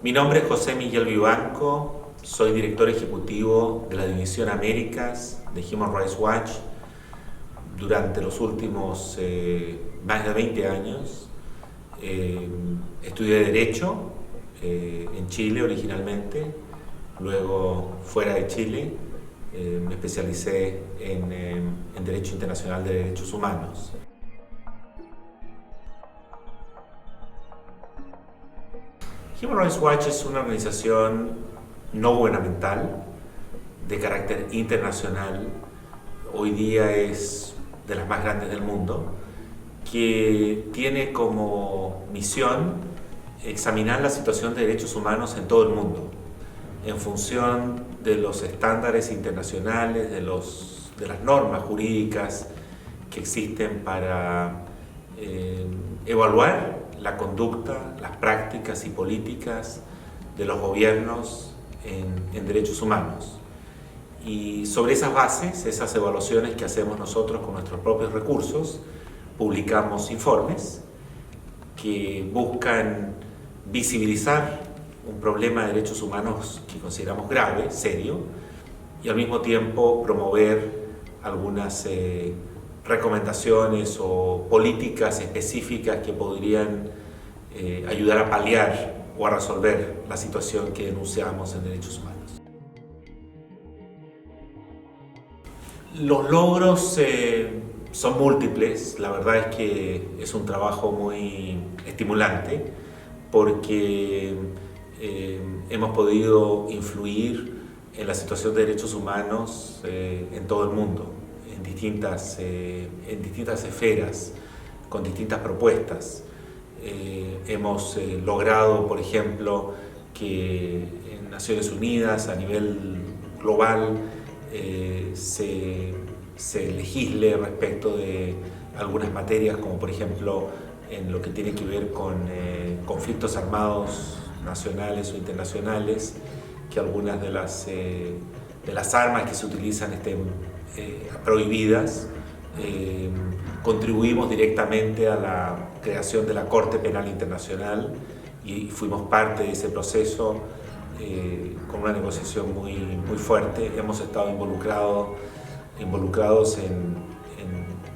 Mi nombre es José Miguel Vivanco, soy director ejecutivo de la División Américas de Human Rights Watch. Durante los últimos más de 20 años estudié Derecho en Chile originalmente, luego fuera de Chile me especialicé en Derecho Internacional de Derechos Humanos. Human Rights Watch es una organización no gubernamental de carácter internacional. Hoy día es de las más grandes del mundo, que tiene como misión examinar la situación de derechos humanos en todo el mundo, en función de los estándares internacionales, de las normas jurídicas que existen para evaluar la conducta, las prácticas y políticas de los gobiernos en derechos humanos. Y sobre esas bases, esas evaluaciones que hacemos nosotros con nuestros propios recursos, publicamos informes que buscan visibilizar un problema de derechos humanos que consideramos grave, serio, y al mismo tiempo promover algunas recomendaciones o políticas específicas que podrían ayudar a paliar o a resolver la situación que denunciamos en derechos humanos. Los logros son múltiples. La verdad es que es un trabajo muy estimulante porque hemos podido influir en la situación de derechos humanos en todo el mundo, en distintas esferas, con distintas propuestas. Hemos logrado, por ejemplo, que en Naciones Unidas, a nivel global, se legisle respecto de algunas materias, como por ejemplo en lo que tiene que ver con conflictos armados nacionales o internacionales, que algunas de las armas que se utilizan estén prohibidas. Contribuimos directamente a la creación de la Corte Penal Internacional y fuimos parte de ese proceso con una negociación muy fuerte. Hemos estado involucrados en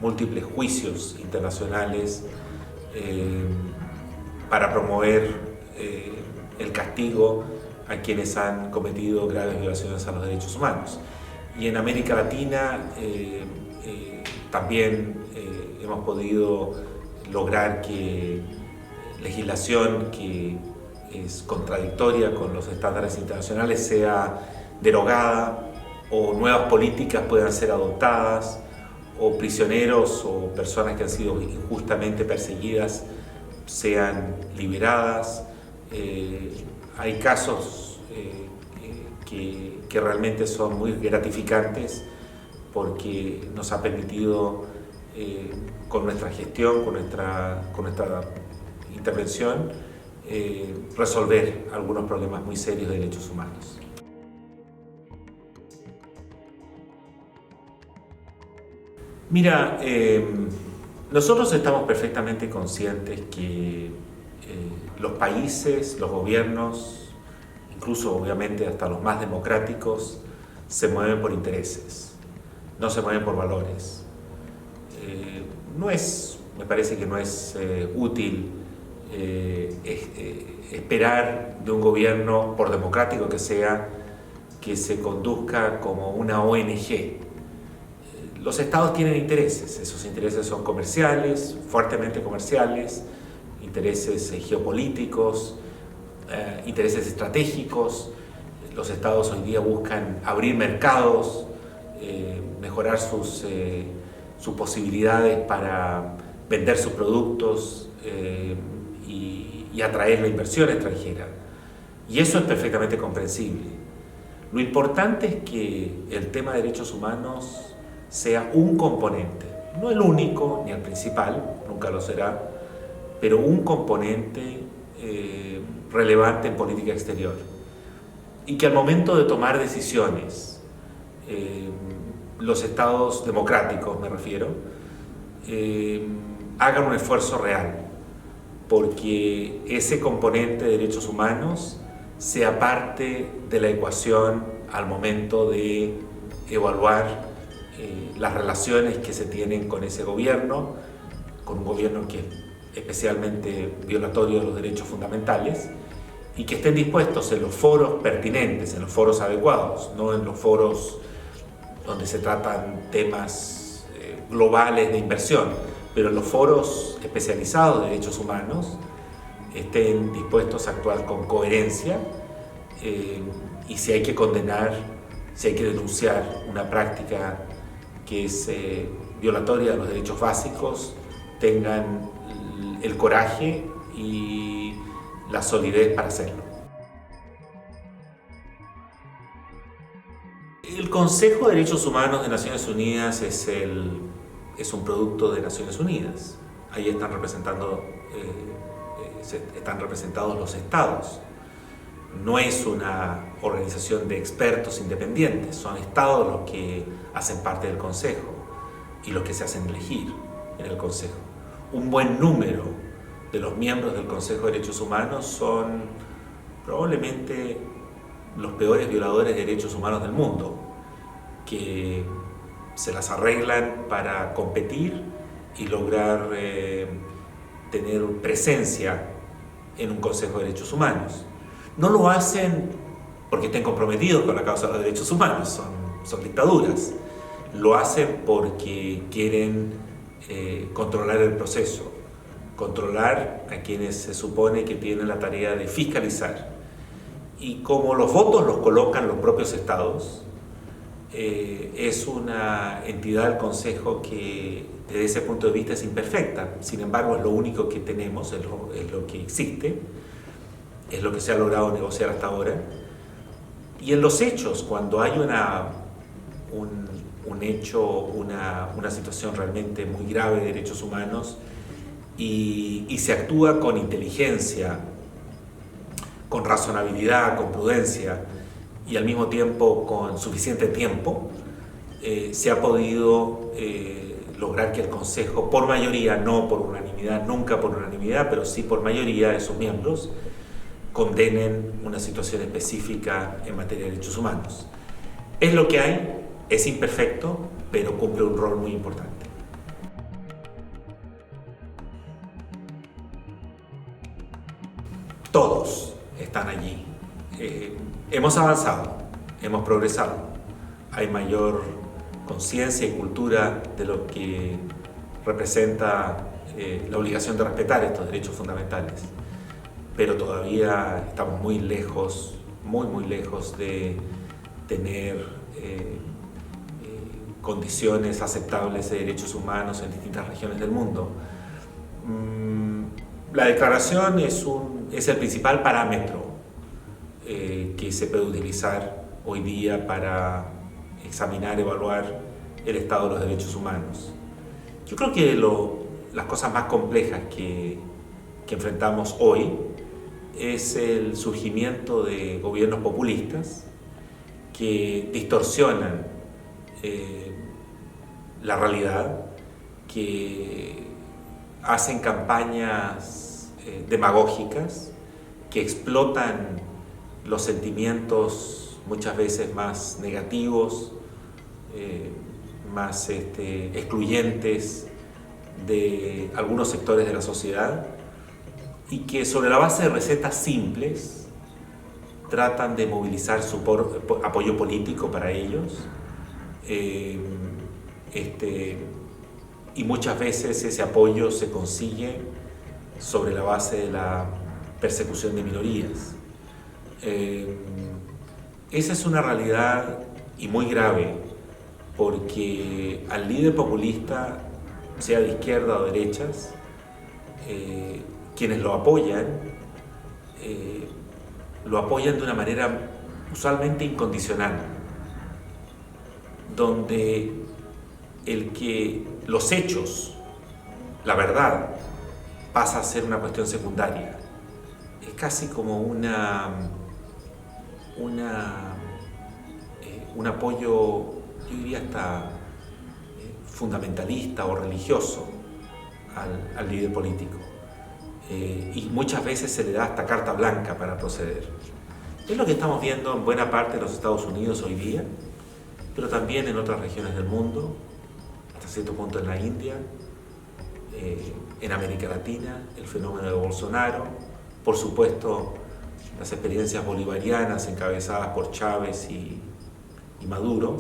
múltiples juicios internacionales para promover el castigo a quienes han cometido graves violaciones a los derechos humanos. Y en América Latina también hemos podido lograr que legislación que es contradictoria con los estándares internacionales sea derogada, o nuevas políticas puedan ser adoptadas, o prisioneros o personas que han sido injustamente perseguidas sean liberadas. Hay casos que realmente son muy gratificantes porque nos ha permitido con nuestra gestión, con nuestra intervención, resolver algunos problemas muy serios de derechos humanos. Mira, nosotros estamos perfectamente conscientes que los países, los gobiernos, incluso obviamente hasta los más democráticos, se mueven por intereses, no se mueven por valores. Me parece que no es útil esperar de un gobierno, por democrático que sea, que se conduzca como una ONG. Los estados tienen intereses, esos intereses son comerciales, fuertemente comerciales, intereses geopolíticos, intereses estratégicos. Los estados hoy día buscan abrir mercados, mejorar sus posibilidades para vender sus productos y atraer la inversión extranjera. Y eso es perfectamente comprensible. Lo importante es que el tema de derechos humanos sea un componente, no el único ni el principal, nunca lo será, pero un componente relevante en política exterior. Y que al momento de tomar decisiones, los estados democráticos, me refiero, hagan un esfuerzo real, porque ese componente de derechos humanos sea parte de la ecuación al momento de evaluar las relaciones que se tienen con ese gobierno, con un gobierno que es especialmente violatorio de los derechos fundamentales, y que estén dispuestos en los foros pertinentes, en los foros adecuados, no en los foros donde se tratan temas globales de inversión, pero en los foros especializados de derechos humanos estén dispuestos a actuar con coherencia y si hay que condenar, si hay que denunciar una práctica que es violatoria de los derechos básicos, tengan el coraje y la solidez para hacerlo. El Consejo de Derechos Humanos de Naciones Unidas es un producto de Naciones Unidas. Ahí están representados los estados. No es una organización de expertos independientes, son estados los que hacen parte del Consejo y los que se hacen elegir en el Consejo. Un buen número de los miembros del Consejo de Derechos Humanos son probablemente los peores violadores de derechos humanos del mundo, que se las arreglan para competir y lograr tener presencia en un Consejo de Derechos Humanos. No lo hacen porque estén comprometidos con la causa de los derechos humanos, son dictaduras. Lo hacen porque quieren controlar el proceso, controlar a quienes se supone que tienen la tarea de fiscalizar. Y como los votos los colocan los propios estados, es una entidad del Consejo que desde ese punto de vista es imperfecta. Sin embargo, es lo único que tenemos, es lo que existe, es lo que se ha logrado negociar hasta ahora. Y en los hechos, cuando hay un hecho, una situación realmente muy grave de derechos humanos y se actúa con inteligencia, con razonabilidad, con prudencia y al mismo tiempo con suficiente tiempo, se ha podido lograr que el Consejo, por mayoría, no por unanimidad, nunca por unanimidad, pero sí por mayoría de sus miembros, condenen una situación específica en materia de derechos humanos. Es lo que hay, es imperfecto, pero cumple un rol muy importante. Todos están allí. Hemos avanzado, hemos progresado. Hay mayor conciencia y cultura de lo que representa la obligación de respetar estos derechos fundamentales. Pero todavía estamos muy lejos de tener condiciones aceptables de derechos humanos en distintas regiones del mundo. La declaración es el principal parámetro que se puede utilizar hoy día para examinar, evaluar el estado de los derechos humanos. Yo creo que las cosas más complejas que enfrentamos hoy es el surgimiento de gobiernos populistas que distorsionan la realidad, que hacen campañas demagógicas, que explotan los sentimientos muchas veces más negativos, más excluyentes de algunos sectores de la sociedad y que sobre la base de recetas simples tratan de movilizar su apoyo político para ellos y muchas veces ese apoyo se consigue sobre la base de la persecución de minorías. Esa es una realidad y muy grave porque al líder populista, sea de izquierda o de derechas, quienes lo apoyan de una manera usualmente incondicional, donde los hechos, la verdad, pasa a ser una cuestión secundaria. Es casi como un apoyo, yo diría hasta fundamentalista o religioso al líder político. Y muchas veces se le da hasta carta blanca para proceder. Es lo que estamos viendo en buena parte de los Estados Unidos hoy día, pero también en otras regiones del mundo, hasta cierto punto en la India, en América Latina, el fenómeno de Bolsonaro, por supuesto las experiencias bolivarianas encabezadas por Chávez y Maduro,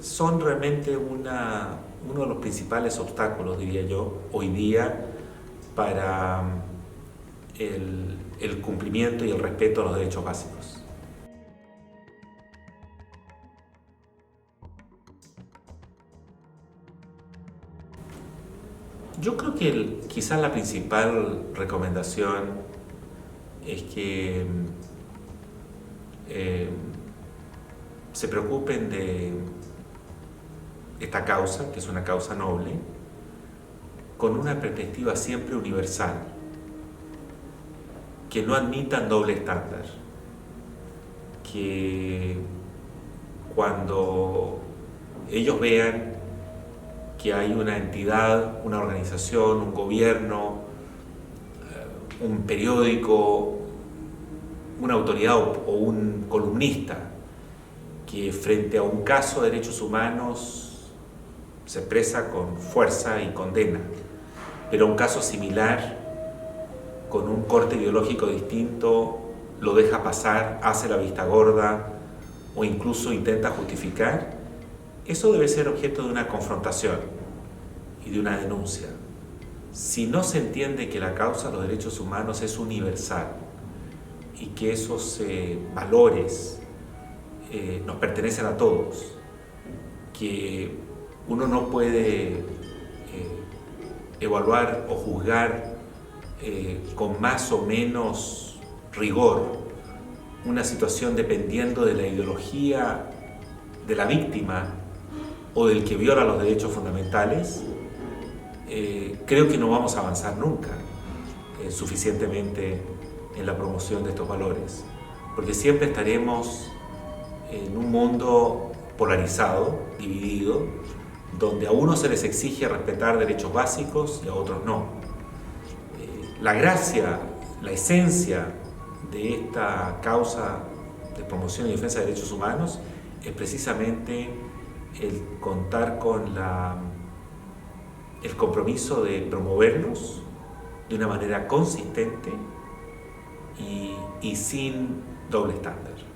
son realmente uno de los principales obstáculos, diría yo, hoy día para el cumplimiento y el respeto a los derechos básicos. Yo creo que quizás la principal recomendación es que se preocupen de esta causa, que es una causa noble, con una perspectiva siempre universal, que no admitan doble estándar, que cuando ellos vean que hay una entidad, una organización, un gobierno, un periódico, una autoridad o un columnista que frente a un caso de derechos humanos se expresa con fuerza y condena, pero un caso similar, con un corte ideológico distinto, lo deja pasar, hace la vista gorda o incluso intenta justificar, eso debe ser objeto de una confrontación y de una denuncia. Si no se entiende que la causa de los derechos humanos es universal y que esos valores nos pertenecen a todos, que uno no puede evaluar o juzgar con más o menos rigor una situación dependiendo de la ideología de la víctima o del que viola los derechos fundamentales, creo que no vamos a avanzar nunca suficientemente en la promoción de estos valores, porque siempre estaremos en un mundo polarizado, dividido, donde a unos se les exige respetar derechos básicos y a otros no. La gracia, la esencia de esta causa de promoción y defensa de derechos humanos es precisamente el contar con el compromiso de promoverlos de una manera consistente y sin doble estándar.